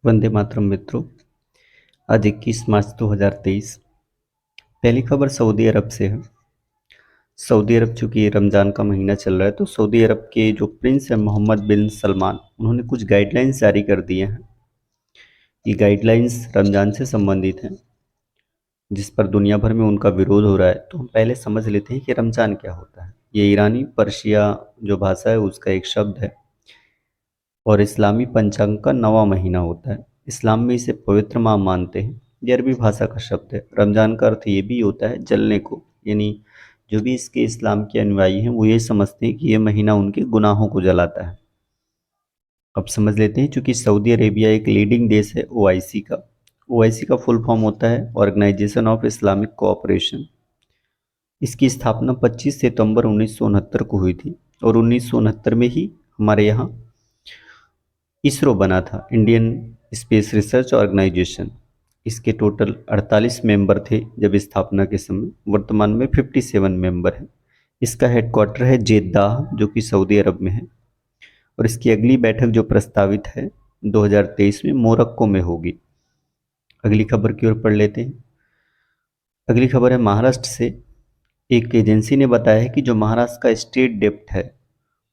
वंदे मातरम मित्रों। आज 21 मार्च 2023। पहली खबर सऊदी अरब से है। सऊदी अरब चूंकि रमज़ान का महीना चल रहा है तो सऊदी अरब के जो प्रिंस हैं मोहम्मद बिन सलमान, उन्होंने कुछ गाइडलाइंस जारी कर दिए हैं। ये गाइडलाइंस रमज़ान से संबंधित हैं जिस पर दुनिया भर में उनका विरोध हो रहा है। तो हम पहले समझ लेते हैं कि रमज़ान क्या होता है। ये ईरानी पर्शिया जो भाषा है उसका एक शब्द है और इस्लामी पंचांग का 9वां महीना होता है। इस्लाम में इसे पवित्र माह मानते हैं। ये अरबी भाषा का शब्द है। रमज़ान का अर्थ ये भी होता है जलने को, यानी जो भी इसके इस्लाम के अनुयायी हैं वो ये समझते हैं कि ये महीना उनके गुनाहों को जलाता है। अब समझ लेते हैं, चूंकि सऊदी अरेबिया एक लीडिंग देश है ओआईसी का। ओआईसी का फुल फॉर्म होता है ऑर्गेनाइजेशन ऑफ इस्लामिक कोऑपरेशन। इसकी स्थापना 25 सितंबर 1969 को हुई थी और 1969 में ही हमारे यहाँ इसरो बना था, इंडियन स्पेस रिसर्च ऑर्गेनाइजेशन। इसके टोटल 48 मेंबर थे जब स्थापना के समय। वर्तमान में 57 मेंबर हैं। इसका हेडक्वार्टर है जेद्दाह जो कि सऊदी अरब में है और इसकी अगली बैठक जो प्रस्तावित है 2023 में मोरक्को में होगी। अगली खबर की ओर पढ़ लेते हैं। अगली खबर है महाराष्ट्र से। एक एजेंसी ने बताया है कि जो महाराष्ट्र का स्टेट डेप्ट है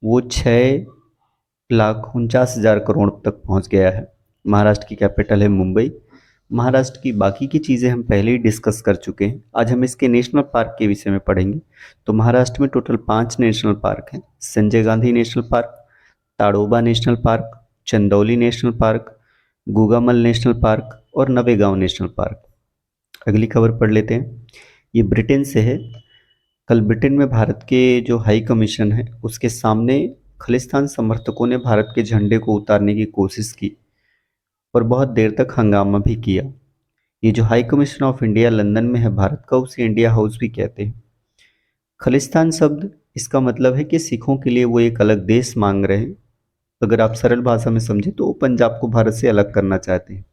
वो 6,49,000 करोड़ तक पहुंच गया है। महाराष्ट्र की कैपिटल है मुंबई। महाराष्ट्र की बाकी की चीज़ें हम पहले ही डिस्कस कर चुके हैं। आज हम इसके नेशनल पार्क के विषय में पढ़ेंगे। तो महाराष्ट्र में टोटल 5 नेशनल पार्क हैं। Sanjay Gandhi national park, Tadoba national park, Chandauli national park, Gugamal national park और नवेगांव नेशनल पार्क। अगली खबर पढ़ लेते हैं। ये ब्रिटेन से है। कल ब्रिटेन में भारत के जो हाई कमीशन है उसके सामने खालिस्तान समर्थकों ने भारत के झंडे को उतारने की कोशिश की और बहुत देर तक हंगामा भी किया। ये जो high commission of India London में है भारत का, उसे इंडिया हाउस भी कहते हैं। खालिस्तान शब्द इसका मतलब है कि सिखों के लिए वो एक अलग देश मांग रहे हैं। अगर आप सरल भाषा में समझे तो वो पंजाब को भारत से अलग करना चाहते हैं।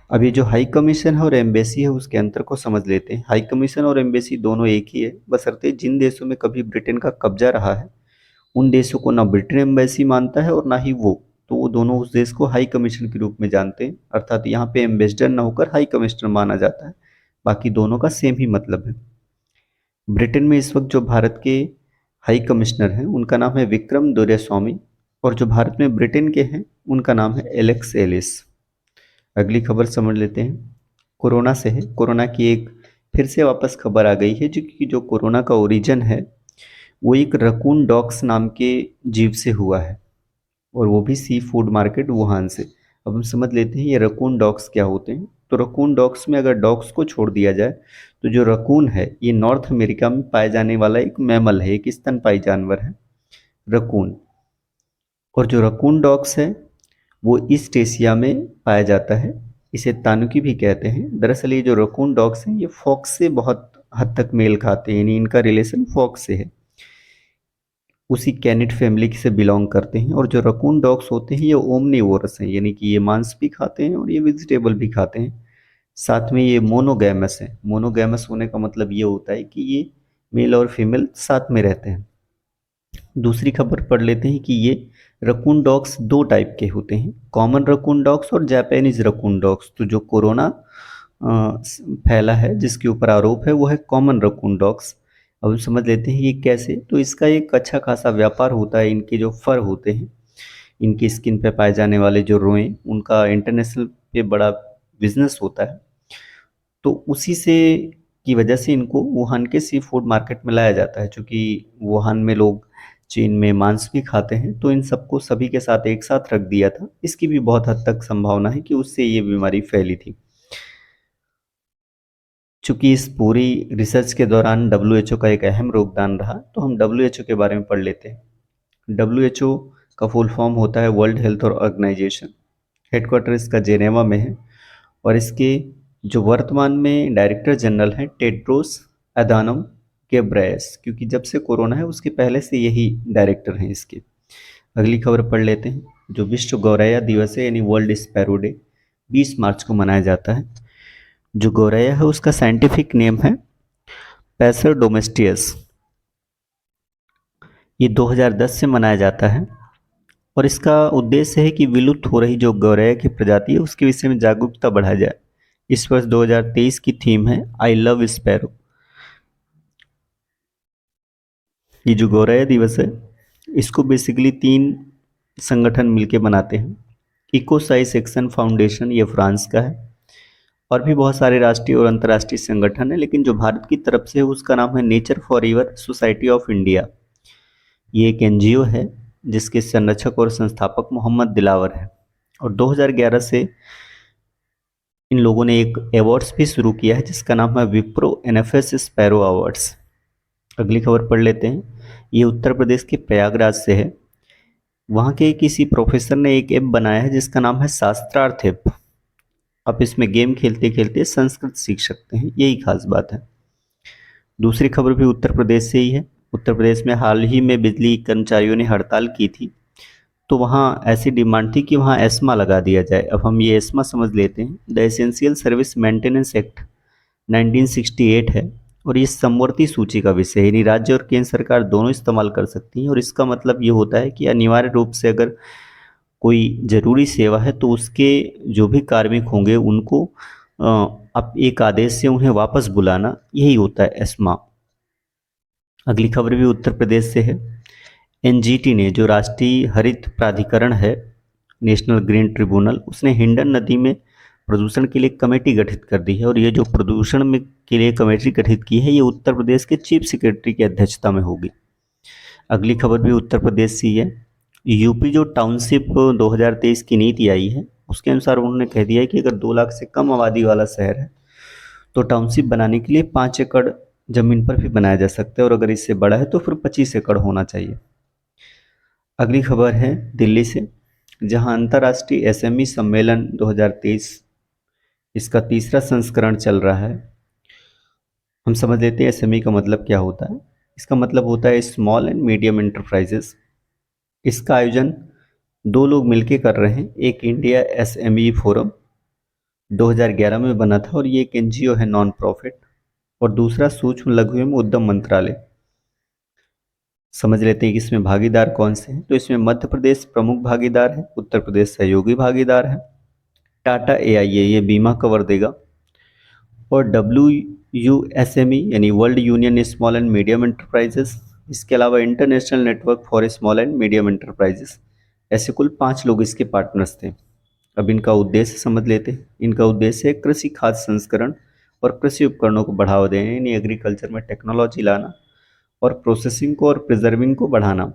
अब ये जो हाई कमीशन है और एम्बेसी है उसके अंतर को समझ लेते हैं। हाई कमीशन और एम्बेसी दोनों एक ही है, बशर्ते जिन देशों में कभी ब्रिटेन का कब्जा रहा है उन देशों को ना ब्रिटेन एम्बेसी मानता है और ना ही वो, तो वो दोनों उस देश को हाई कमीशन के रूप में जानते हैं। अर्थात यहाँ पे एम्बेसडर ना होकर हाई कमिश्नर माना जाता है। बाकी दोनों का सेम ही मतलब है। ब्रिटेन में इस वक्त जो भारत के हाई कमिश्नर हैं उनका नाम है विक्रम दोरैस्वामी और जो भारत में ब्रिटेन के हैं उनका नाम है एलेक्स एलिस। अगली खबर समझ लेते हैं। कोरोना से है। कोरोना की एक फिर से वापस खबर आ गई है जो कोरोना का ओरिजिन है वो एक रकून डॉग्स नाम के जीव से हुआ है और वो भी सी फूड मार्केट वुहान से। अब हम समझ लेते हैं ये रकून डॉग्स क्या होते हैं। तो रकून डॉग्स में अगर डॉग्स को छोड़ दिया जाए तो जो रकून है ये नॉर्थ अमेरिका में पाए जाने वाला एक मैमल है, एक स्तनपायी जानवर है रकून। और जो रकून डॉग्स है वो ईस्ट एशिया में पाया जाता है। इसे तानुकी भी कहते हैं। दरअसल ये जो रकून डॉग्स हैं ये फॉक्स से बहुत हद तक मेल खाते हैं, यानी इनका रिलेशन फॉक्स से है। उसी कैनिड फैमिली से बिलोंग करते हैं। और जो रकून डॉग्स होते हैं ये ओमनिवोरस हैं, यानी कि ये मांस भी खाते हैं और ये वेजिटेबल भी खाते हैं। साथ में ये मोनोगैमस है। मोनोगैमस होने का मतलब ये होता है कि ये मेल और फीमेल साथ में रहते हैं। दूसरी खबर पढ़ लेते हैं कि ये रकून डॉग्स दो टाइप के होते हैं, कॉमन रकून डॉग्स और जापानीज रकून डॉग्स। तो जो कोरोना फैला है जिसके ऊपर आरोप है वो है कॉमन रकून डॉग्स। अब हम समझ लेते हैं ये कैसे। तो इसका एक अच्छा खासा व्यापार होता है। इनके जो फर होते हैं, इनकी स्किन पे पाए जाने वाले जो रोएं, उनका इंटरनेशनल पे बड़ा बिजनेस होता है। तो उसी से की वजह से इनको वुहान के सी फूड मार्केट में लाया जाता है। क्योंकि वुहान में लोग चीन में मांस भी खाते हैं तो इन सबको सभी के साथ एक साथ रख दिया था। इसकी भी बहुत हद तक संभावना है कि उससे ये बीमारी फैली थी। चूंकि इस पूरी रिसर्च के दौरान डब्ल्यूएचओ का एक अहम योगदान रहा तो हम डब्ल्यूएचओ के बारे में पढ़ लेते हैं। डब्ल्यूएचओ का फुल फॉर्म होता है वर्ल्ड हेल्थ ऑर्गेनाइजेशन। हेडक्वार्टर इसका जेनेवा में है और इसके जो वर्तमान में डायरेक्टर जनरल हैं टेड्रोस अधानम गेब्रेयस, क्योंकि जब से कोरोना है उसके पहले से यही डायरेक्टर हैं इसके। अगली खबर पढ़ लेते हैं। जो विश्व गौरैया दिवस है यानी वर्ल्ड स्पैरो डे 20 मार्च को मनाया जाता है। जो गौरैया है उसका साइंटिफिक नेम है पैसर डोमेस्टियस। ये 2010 से मनाया जाता है। और इसका उद्देश्य है कि विलुप्त हो रही जो गौरैया की प्रजाति है उसके विषय में जागरूकता बढ़ाया जाए। इस वर्ष 2023 की थीम है आई लव स्पैरो। ये जो गौरैया दिवस है इसको बेसिकली 3 संगठन मिलके बनाते हैं। इकोसाइस एक्शन फाउंडेशन, ये फ्रांस का है, और भी बहुत सारे राष्ट्रीय और अंतर्राष्ट्रीय संगठन है, लेकिन जो भारत की तरफ से है उसका नाम है nature for ever society of India. ये एक एनजीओ है जिसके संरक्षक और संस्थापक मोहम्मद दिलावर है, और 2011 से इन लोगों ने एक अवार्ड्स भी शुरू किया है जिसका नाम है विप्रो एनएफएस स्पैरो अवार्ड्स। अगली खबर पढ़ लेते हैं। ये उत्तर प्रदेश के प्रयागराज से है। वहाँ के किसी प्रोफेसर ने एक ऐप बनाया है जिसका नाम है शास्त्रार्थ ऐप। आप इसमें गेम खेलते खेलते संस्कृत सीख सकते हैं, यही खास बात है। दूसरी खबर भी उत्तर प्रदेश से ही है। उत्तर प्रदेश में हाल ही में बिजली कर्मचारियों ने हड़ताल की थी, तो वहाँ ऐसी डिमांड थी कि वहाँ एस्मा लगा दिया जाए। अब हम ये एस्मा समझ लेते हैं। The essential service maintenance act 1968 है, और ये समवर्ती सूची का विषय है, यानी राज्य और केंद्र सरकार दोनों इस्तेमाल कर सकती हैं। और इसका मतलब ये होता है कि अनिवार्य रूप से अगर कोई ज़रूरी सेवा है तो उसके जो भी कार्मिक होंगे उनको अब एक आदेश से उन्हें वापस बुलाना, यही होता है एस्मा। अगली खबर भी उत्तर प्रदेश से है। एनजीटी ने, जो राष्ट्रीय हरित प्राधिकरण है, नेशनल ग्रीन ट्रिब्यूनल, उसने हिंडन नदी में प्रदूषण के लिए कमेटी गठित कर दी है, और ये जो प्रदूषण में के लिए कमेटी गठित की है ये उत्तर प्रदेश के चीफ सेक्रेटरी की अध्यक्षता में होगी। अगली खबर भी उत्तर प्रदेश से ही है। यूपी जो टाउनशिप 2023 की नीति आई है उसके अनुसार उन्होंने कह दिया है कि अगर 2 लाख से कम आबादी वाला शहर है तो टाउनशिप बनाने के लिए 5 एकड़ जमीन पर भी बनाया जा सकता है, और अगर इससे बड़ा है तो फिर 25 एकड़ होना चाहिए। अगली खबर है दिल्ली से, जहां अंतर्राष्ट्रीय एसएमई सम्मेलन 2023 इसका तीसरा संस्करण चल रहा है। हम समझ लेते हैं एसएमई का मतलब क्या होता है। इसका मतलब होता है स्मॉल एंड मीडियम एंटरप्राइजेस। इसका आयोजन 2 लोग मिलकर कर रहे हैं। एक इंडिया एसएमई फोरम 2011 में बना था, और ये एक एनजीओ है नॉन प्रॉफिट, और दूसरा सूक्ष्म लघु एवं उद्यम मंत्रालय। समझ लेते हैं कि इसमें भागीदार कौन से हैं। तो इसमें मध्य प्रदेश प्रमुख भागीदार है, उत्तर प्रदेश सहयोगी भागीदार है, टाटा एआईए ये बीमा कवर देगा, और WUSME यानी world union small and medium enterprises, इसके अलावा international network for small and medium enterprises. ऐसे कुल 5 लोग इसके पार्टनर्स थे। अब इनका उद्देश्य समझ लेते हैं। इनका उद्देश्य है कृषि खाद्य संस्करण और कृषि उपकरणों को बढ़ावा देना, यानी एग्रीकल्चर में टेक्नोलॉजी लाना, और प्रोसेसिंग को और प्रिजर्विंग को बढ़ाना।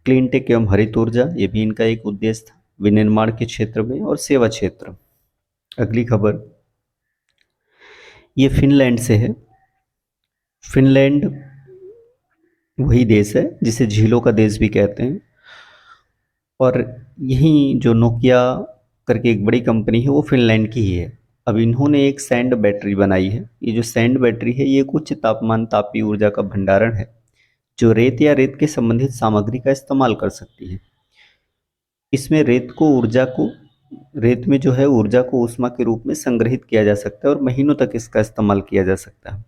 क्लीन टेक एवं हरित ऊर्जा, ये भी इनका एक उद्देश्य था, विनिर्माण के क्षेत्र में और सेवा क्षेत्र। अगली खबर ये फिनलैंड से है। फिनलैंड वही देश है जिसे झीलों का देश भी कहते हैं, और यही जो नोकिया करके एक बड़ी कंपनी है वो फिनलैंड की ही है। अब इन्होंने एक सैंड बैटरी बनाई है। ये जो सैंड बैटरी है ये एक उच्च तापमान तापीय ऊर्जा का भंडारण है जो रेत या रेत के संबंधित सामग्री का इस्तेमाल कर सकती है। इसमें रेत में जो है ऊर्जा को ऊष्मा के रूप में संग्रहित किया जा सकता है और महीनों तक इसका इस्तेमाल किया जा सकता है।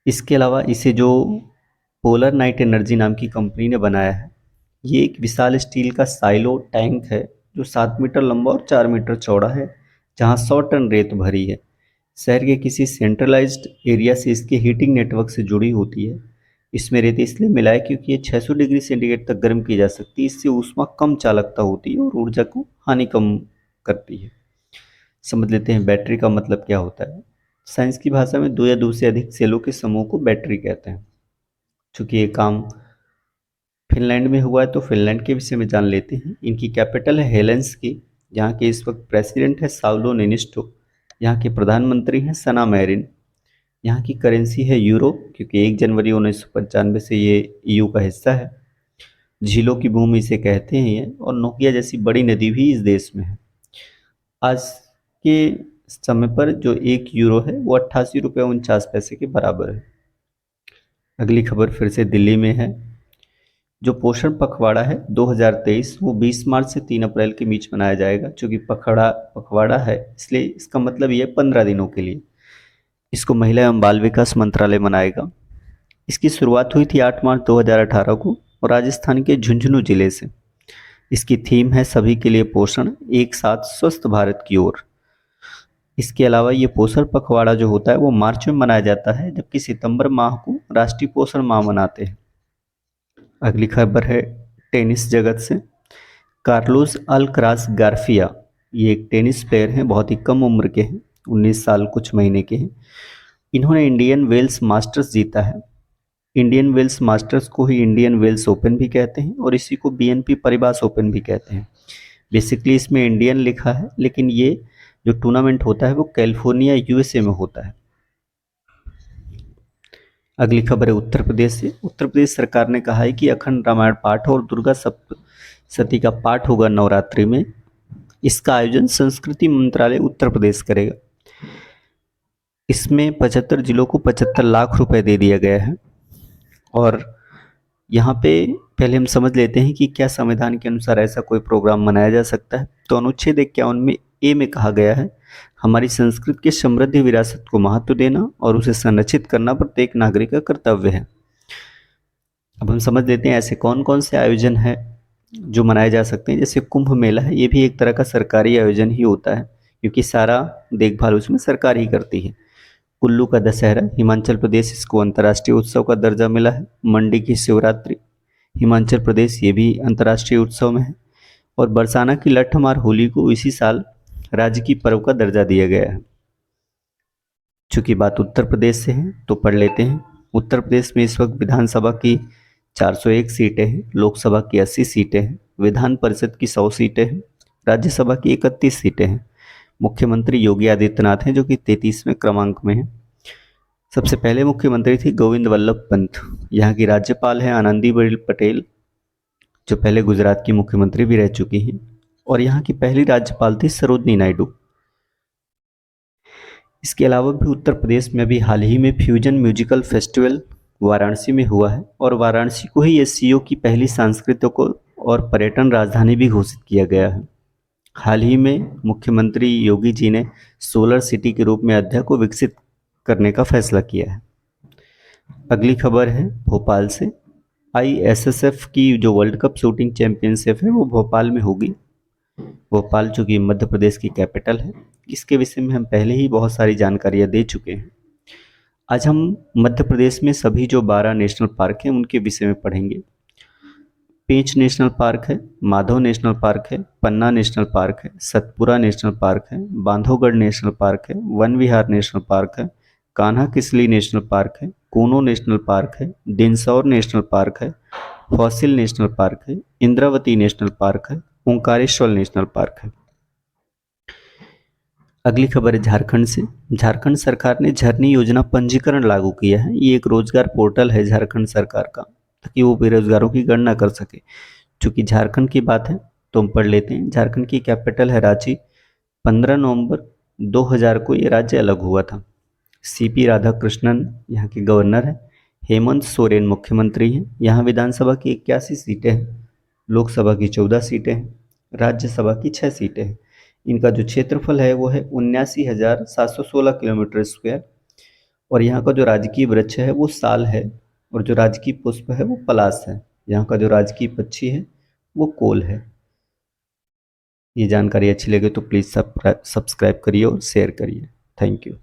इसके अलावा इसे जो पोलर नाइट एनर्जी नाम की कंपनी ने बनाया है, ये एक विशाल स्टील का साइलो टैंक है जो 7 मीटर लंबा और 4 मीटर चौड़ा है, जहां 100 टन रेत भरी है। शहर के किसी सेंट्रलाइज्ड एरिया से इसके हीटिंग नेटवर्क से जुड़ी होती है। इसमें रेत इसलिए मिला है क्योंकि ये 600 डिग्री सेंटीग्रेड तक गर्म की जा सकती है। इससे ऊष्मा कम चालकता होती है और ऊर्जा को हानि कम करती है। समझ लेते हैं बैटरी का मतलब क्या होता है। साइंस की भाषा में 2 या 2 से अधिक सेलों के समूह को बैटरी कहते हैं। चूंकि ये काम फिनलैंड में हुआ है तो फिनलैंड के विषय में जान लेते हैं। इनकी कैपिटल है हेलेंसिकी। यहाँ के इस वक्त प्रेसिडेंट है साउलो निनिस्टो। यहाँ के प्रधानमंत्री हैं सना मैरिन। यहाँ की करेंसी है यूरो, क्योंकि 1 जनवरी 1995 से ये ईयू का हिस्सा है। झीलों की भूमि इसे कहते हैं ये, और नोकिया जैसी बड़ी नदी भी इस देश में है। आज के समय पर जो 1 यूरो है वो 88 रुपये 49 पैसे के बराबर है। अगली खबर फिर से दिल्ली में है। जो पोषण पखवाड़ा है 2023 वो 20 मार्च से 3 अप्रैल के बीच मनाया जाएगा। चूँकि पखवाड़ा है इसलिए इसका मतलब ये 15 दिनों के लिए। इसको महिला एवं बाल विकास मंत्रालय मनाएगा। इसकी शुरुआत हुई थी 8 मार्च 2018 को, और राजस्थान के झुंझुनू जिले से। इसकी थीम है सभी के लिए पोषण, एक साथ स्वस्थ भारत की ओर। इसके अलावा ये पोषण पखवाड़ा जो होता है वो मार्च में मनाया जाता है, जबकि सितंबर माह को राष्ट्रीय पोषण माह मनाते हैं। अगली खबर है टेनिस जगत से। कार्लोस अल्कराज गार्फिया, ये एक टेनिस प्लेयर हैं, बहुत ही कम उम्र के हैं, 19 साल कुछ महीने के हैं। इन्होंने इंडियन वेल्स मास्टर्स जीता है। इंडियन वेल्स मास्टर्स को ही इंडियन वेल्स ओपन भी कहते हैं और इसी को बीएनपी परिबास ओपन भी कहते हैं। बेसिकली इसमें इंडियन लिखा है, लेकिन ये जो टूर्नामेंट होता है वो कैलिफोर्निया यूएसए में होता है। अगली खबर है उत्तर प्रदेश से। उत्तर प्रदेश सरकार ने कहा है कि अखंड रामायण पाठ और दुर्गा सप्तशती का पाठ होगा नवरात्रि में। इसका आयोजन संस्कृति मंत्रालय उत्तर प्रदेश करेगा। इसमें 75 जिलों को 75 लाख रुपए दे दिया गया है। और यहाँ पे पहले हम समझ लेते हैं कि क्या संविधान के अनुसार ऐसा कोई प्रोग्राम मनाया जा सकता है। तो अनुच्छेद 51 में ए में कहा गया है, हमारी संस्कृति की समृद्ध विरासत को महत्व देना और उसे संरक्षित करना प्रत्येक नागरिक का कर्तव्य है। अब हम समझ लेते हैं ऐसे कौन कौन से आयोजन है जो मनाए जा सकते हैं। जैसे कुंभ मेला है, ये भी एक तरह का सरकारी आयोजन ही होता है, क्योंकि सारा देखभाल उसमें सरकार ही करती है। कुल्लू का दशहरा, हिमाचल प्रदेश इसको अंतर्राष्ट्रीय उत्सव का दर्जा मिला है। मंडी की शिवरात्रि, हिमाचल प्रदेश ये भी अंतर्राष्ट्रीय उत्सव में है। और बरसाना की लठमार होली को इसी साल राज्य की पर्व का दर्जा दिया गया है। चूंकि बात उत्तर प्रदेश से है तो पढ़ लेते हैं। उत्तर प्रदेश में इस वक्त विधानसभा की 401 सीटें हैं, लोकसभा की 80 सीटें हैं, विधान परिषद की 100 सीटें हैं, राज्यसभा की 31 सीटें हैं। मुख्यमंत्री योगी आदित्यनाथ हैं जो कि 33वें क्रमांक में हैं। सबसे पहले मुख्यमंत्री थी गोविंद वल्लभ पंत। यहाँ की राज्यपाल है आनंदीबेन पटेल, जो पहले गुजरात की मुख्यमंत्री भी रह चुकी हैं। और यहाँ की पहली राज्यपाल थी सरोजनी नायडू। इसके अलावा भी उत्तर प्रदेश में अभी हाल ही में फ्यूजन म्यूजिकल फेस्टिवल वाराणसी में हुआ है और वाराणसी को ही एससीओ की पहली सांस्कृतिक और पर्यटन राजधानी भी घोषित किया गया है। हाल ही में मुख्यमंत्री योगी जी ने सोलर सिटी के रूप में अयोध्या को विकसित करने का फैसला किया है। अगली खबर है भोपाल से। आईएसएसएफ की जो वर्ल्ड कप शूटिंग चैंपियनशिप है वो भोपाल में होगी। भोपाल जो कि मध्य प्रदेश की कैपिटल है, इसके विषय में हम पहले ही बहुत सारी जानकारियां दे चुके हैं। आज हम मध्य प्रदेश में सभी जो 12 नेशनल पार्क हैं उनके विषय में पढ़ेंगे। पेंच नेशनल पार्क है, माधव नेशनल पार्क है, पन्ना नेशनल पार्क है, सतपुरा नेशनल पार्क है, बांधवगढ़ नेशनल पार्क है, वन विहार नेशनल पार्क है, कान्हा किसली नेशनल पार्क है, कूनो नेशनल पार्क है, दिनसौर नेशनल पार्क है, फॉसिल नेशनल पार्क है, इंद्रावती नेशनल पार्क है, ओंकारेश्वर नेशनल पार्क है। अगली खबर है झारखंड से। झारखंड सरकार ने झरनी योजना पंजीकरण लागू किया है। ये एक रोजगार पोर्टल है झारखंड सरकार का, ताकि वो बेरोजगारों की गणना कर सके। चूंकि झारखंड की बात है तो हम पढ़ लेते हैं। झारखंड की कैपिटल है रांची। 15 नवंबर 2000 को ये राज्य अलग हुआ था। सीपी राधाकृष्णन यहाँ के गवर्नर हैं। हेमंत सोरेन मुख्यमंत्री हैं। यहाँ विधानसभा की 81 सीटें हैं, लोकसभा की 14 सीटें हैं, राज्यसभा की 6 सीटें हैं। इनका जो क्षेत्रफल है वो है 79,716 किलोमीटर स्क्वायर। और यहाँ का जो राजकीय वृक्ष है वो साल है और जो राजकीय पुष्प है वो पलाश है। यहाँ का जो राजकीय पक्षी है वो कोल है। ये जानकारी अच्छी लगे तो प्लीज़ सब्सक्राइब करिए और शेयर करिए। Thank you.